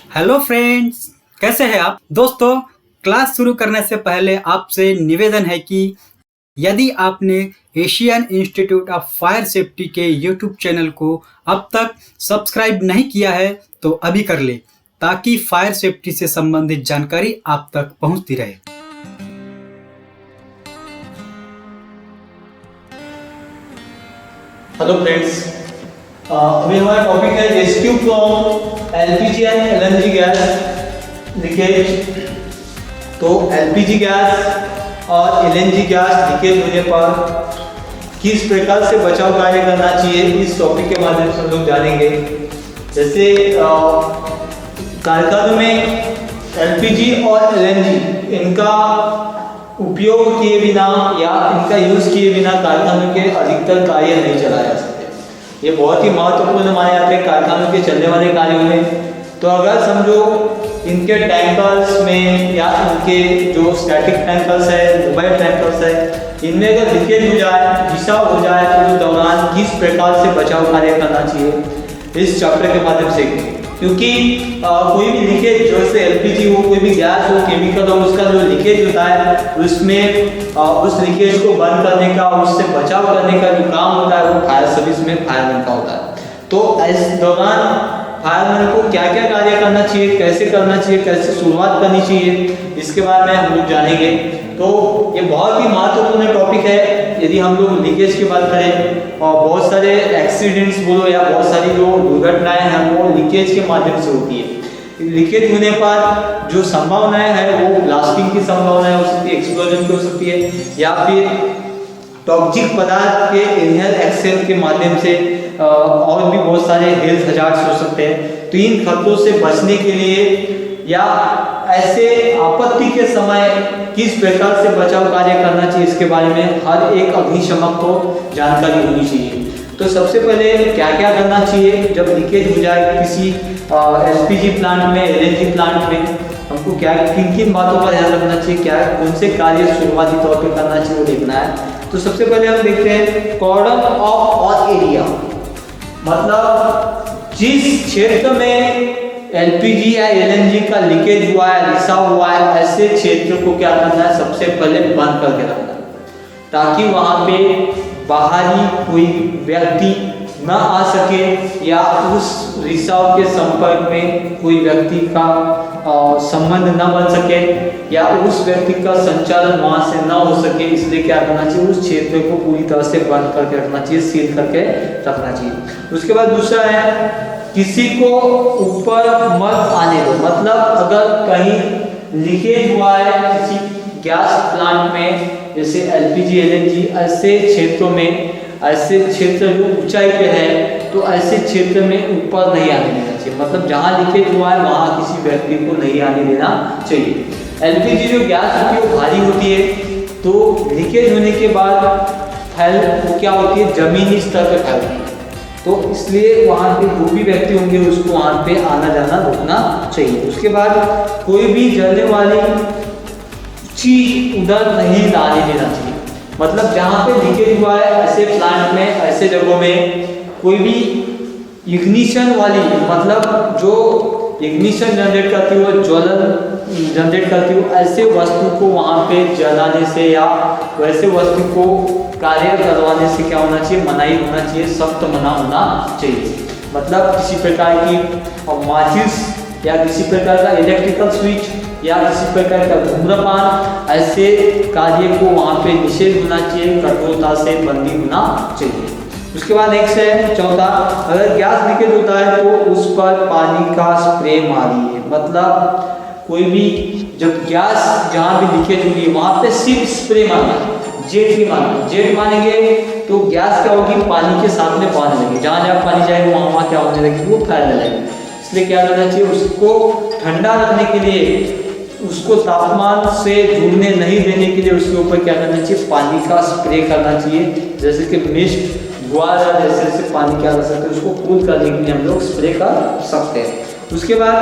Hello friends, कैसे हैं आप दोस्तों। क्लास शुरू करने से पहले आपसे निवेदन है कि यदि आपने Asian institute of fire safety के यूट्यूब चैनल को अब तक सब्सक्राइब नहीं किया है तो अभी कर ले, ताकि फायर सेफ्टी से संबंधित जानकारी आप तक पहुंचती रहे। हेलो फ्रेंड्स, अभी हमारा टॉपिक है rescue from LPG and LNG gas leakage. तो एलपीजी गैस और एलएनजी गैस लीकेज होने पर किस प्रकार से बचाव कार्य करना चाहिए, इस टॉपिक के माध्यम से हम लोग जानेंगे। जैसे कारखानों में एलपीजी और एलएनजी इनका उपयोग किए बिना या इनका यूज किए बिना कारखानों के अधिकतर कार्य नहीं चलाए जा सकते। ये बहुत ही महत्वपूर्ण माने जाते हैं कारखानों के चलने वाले कार्यों में। तो अगर समझो इनके टैंकर्स में या इनके जो स्टैटिक टैंकर्स है, मोबाइल टैंकर्स है, इनमें अगर लीकेज हो जाए, रिसाव हो जाए तो उस दौरान किस प्रकार से बचाव कार्य करना चाहिए, इस चैप्टर के माध्यम से। क्योंकि कोई भी लीकेज, जैसे एलपीजी हो, कोई भी गैस हो, केमिकल हो, उसका जो लीकेज होता है उसमें उस लीकेज को बंद करने का, उससे बचाव करने का जो काम होता है वो फायर सर्विस में फायरमैन का होता है। तो इस दौरान फायरमैन को क्या क्या कार्य करना चाहिए, कैसे करना चाहिए, कैसे शुरुआत करनी चाहिए, इसके बारे में हम लोग जानेंगे। तो ये बहुत ही महत्वपूर्ण टॉपिक है। यदि हम लोग लीकेज की बात करें और बहुत सारे एक्सीडेंट्स बोलो या बहुत सारी जो दुर्घटनाएं हैं वो लीकेज के माध्यम से होती है। लीकेज होने पर जो संभावनाएं हैं वो ब्लास्टिंग की संभावना हो सकती है, एक्सप्लोजन की हो सकती है, या फिर टॉक्सिक पदार्थ के इनहेल एक्सेल के माध्यम से और भी बहुत सारे हेल्थ हजार्ड्स हो सकते हैं। तो इन खतरों से बचने के लिए या ऐसे आपत्ति के समय किस प्रकार से बचाव कार्य करना चाहिए, इसके बारे में हर एक अग्निशमक को जानकारी होनी चाहिए। तो सबसे पहले क्या क्या करना चाहिए जब लीकेज हो जाए किसी एलपीजी प्लांट में, एलएनजी प्लांट में, हमको क्या किन किन बातों का ध्यान रखना चाहिए, क्या कौन से कार्य शुरुआती तौर पर करना चाहिए वो देखना है। तो सबसे पहले हम देखते हैं कॉर्डन ऑफ ऑल एरिया, मतलब जिस क्षेत्र में एलपीजी या एलएनजी का लीकेज हुआ है, रिसाव हुआ है, ऐसे क्षेत्र को क्या करना है, सबसे पहले बंद करके रखना है, ताकि वहां पे बाहरी कोई व्यक्ति न आ सके या उस रिसाव के संपर्क में कोई व्यक्ति का संबंध न बन सके या उस व्यक्ति का संचालन वहां से न हो सके। इसलिए क्या करना चाहिए, उस क्षेत्र को पूरी तरह से बंद करके रखना चाहिए, सील करके रखना चाहिए। उसके बाद दूसरा है किसी को ऊपर मत आने दो, मतलब अगर कहीं लीकेज हुआ है किसी गैस प्लांट में, जैसे एलपीजी एलएनजी, ऐसे क्षेत्रों में, ऐसे क्षेत्र जो ऊंचाई पे है, तो ऐसे क्षेत्र में ऊपर नहीं आने देना चाहिए। मतलब जहां लीकेज हुआ है वहां किसी व्यक्ति को नहीं आने देना चाहिए। एलपीजी जो गैस होती है वो भारी होती है, तो लीकेज होने के बाद वो क्या होती है, जमीनी स्तर पर फैलती है। तो इसलिए वहाँ पे जो भी व्यक्ति होंगे उसको वहाँ पे आना जाना रोकना चाहिए। उसके बाद कोई भी जलने वाली चीज उधर नहीं लाने देना चाहिए। मतलब जहाँ पे लीकेज हुआ है ऐसे प्लांट में, ऐसे जगहों में कोई भी इग्निशन वाली, मतलब जो इग्निशन जनरेट करती हो, ज्वलन जनरेट करती हो, ऐसे वस्तु को वहाँ पे जलाने से या वैसे वस्तु को कार्य करवाने से क्या होना चाहिए, मनाही होना चाहिए, सख्त मना होना चाहिए। मतलब किसी प्रकार की माचिस या किसी प्रकार का इलेक्ट्रिकल स्विच या किसी प्रकार का धूम्रपान, ऐसे कार्य को वहाँ पे निषेध होना चाहिए, कठोरता से बंदी होना चाहिए। उसके बाद नेक्स्ट है चौथा, अगर गैस लीकेज होता है तो उस पर पानी का स्प्रे मारिए। मतलब कोई भी जब गैस जहाँ भी लीकेज होगी वहाँ पे सिर्फ स्प्रे मारना, जेट भी मारना। जेट मारेंगे तो गैस क्या होगी, पानी के साथ में बहने लगेगी, जहाँ जहाँ पानी जाएगा वहाँ वहाँ क्या होने लगेगी, वो फैलने लगेगी। इसलिए क्या करना चाहिए, उसको ठंडा रखने के लिए, उसको तापमान से जुड़ने नहीं देने के लिए उसके ऊपर क्या करना चाहिए, पानी का स्प्रे करना चाहिए। जैसे कि मिस्ट, गुआरा, जैसे पानी क्या कर सकते हैं, उसको कूल करने के लिए हम लोग स्प्रे कर सकते हैं। उसके बाद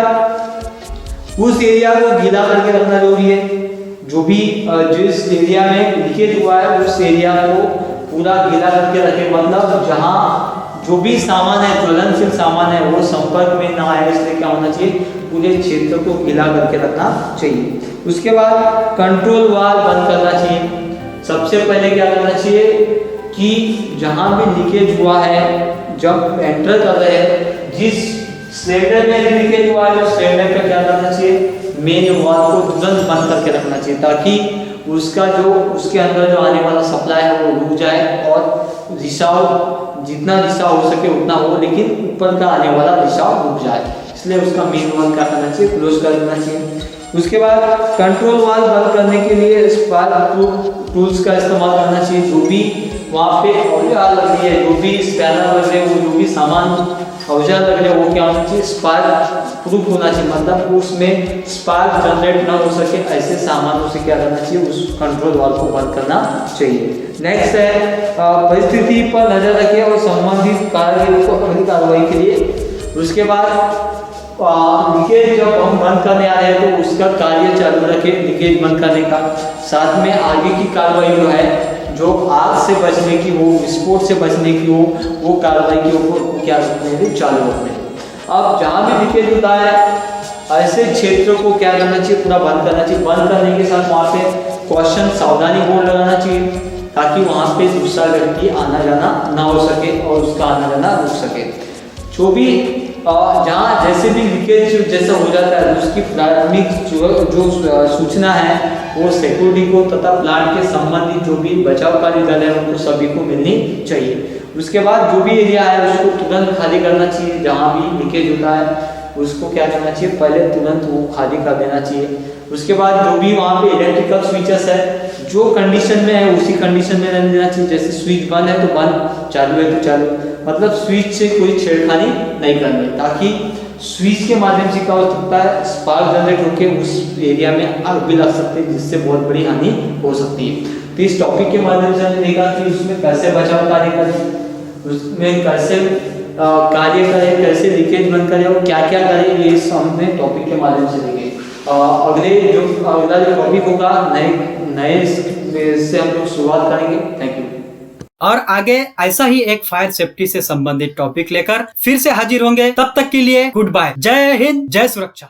उस एरिया को गीला करके रखना जरूरी है। जो भी जिस एरिया में लीकेज हुआ है उस एरिया को पूरा गीला करके रखें। मतलब जहाँ जो भी सामान है, ज्वलनशील सामान है, वो संपर्क में ना आए, इसलिए क्या होना चाहिए, पूरे क्षेत्र को गीला करके रखना चाहिए। उसके बाद कंट्रोल वाल्व बंद करना चाहिए। सबसे पहले क्या करना चाहिए कि जहां भी लीकेज हुआ है, जब एंटर कर रहे हैं, जिस सिलेंडर में लीकेज हुआ है, उस सिलेंडर का क्या करना चाहिए, मेन वाल्व को तुरंत बंद करके रखना चाहिए, ताकि उसका जो उसके अंदर जो आने वाला सप्लाई है वो रुक जाए और रिसाव, जितना रिसाव हो सके उतना हो, लेकिन ऊपर का आने वाला रिसाव रुक जाए, इसलिए उसका मेन वाल्व क्या करना चाहिए, क्लोज कर देना चाहिए। उसके बाद कंट्रोल वाल्व बंद करने के लिए स्पार्क टूल्स का इस्तेमाल करना चाहिए। जो भी वहाँ पे औजार लग रही है, जो भी स्पैनर लग रहे हैं, जो भी सामान औजार लग रहे हैं, वो क्या होना चाहिए, स्पार्क प्रूफ होना चाहिए, मतलब उसमें स्पार्क जनरेट ना हो सके, ऐसे सामानों से क्या करना चाहिए, उस कंट्रोल वाल्व को बंद करना चाहिए। नेक्स्ट है परिस्थिति पर नजर रखें और संबंधित कार्य को अगली कार्रवाई के लिए। उसके बाद लीकेज जब हम बंद करने आ रहे हैं तो उसका कार्य चालू रखें, लीकेज बंद करने का, साथ में आगे की कार्रवाई जो है, जो आग से बचने की हो, विस्फोट से बचने की हो, वो कार्रवाई के ऊपर क्या रखने हैं, चालू रखने हैं। अब जहाँ भी लीकेज होता है, ऐसे क्षेत्रों को क्या करना चाहिए, पूरा बंद करना चाहिए। बंद करने के साथ वहाँ पे क्वेश्चन सावधानी बोर्ड लगाना चाहिए, ताकि वहाँ पे दूसरा व्यक्ति आना जाना ना हो सके और उसका आना जाना रुक सके। जो भी जहाँ जैसे भी लीकेज जैसा हो जाता है, उसकी प्राथमिक जो सूचना है वो सिक्योरिटी को तथा प्लांट के संबंधित जो भी बचाव कार्य दल है उनको सभी को मिलनी चाहिए। उसके बाद जो भी एरिया है उसको तुरंत खाली करना चाहिए। जहाँ भी लीकेज होता है उसको क्या करना चाहिए, पहले तुरंत वो खाली कर देना चाहिए। उसके बाद जो भी वहाँ पे इलेक्ट्रिकल स्विचेस है, जो कंडीशन में है उसी कंडीशन में रहने देना चाहिए। जैसे स्विच बंद है तो बंद, चालू है तो चालू, मतलब स्विच से कोई छेड़खानी नहीं करनी, ताकि स्विच के माध्यम से क्या हो सकता है, स्पार्क जनरेट होकर उस एरिया में आग भी लग सकती है, जिससे बहुत बड़ी हानि हो सकती है। तो इस टॉपिक के माध्यम से हमने देखा कि उसमें कैसे बचाव कार्य करें, उसमें कैसे कार्य करें, कैसे लीकेज बंद करें और क्या क्या करें, ये हमने टॉपिक के माध्यम से देखे। अगला जो टॉपिक होगा नए से हम लोग शुरुआत करेंगे। Thank you. और आगे ऐसा ही एक फायर सेफ्टी से संबंधित टॉपिक लेकर फिर से हाजिर होंगे। तब तक के लिए गुड बाय। जय हिंद, जय सुरक्षा।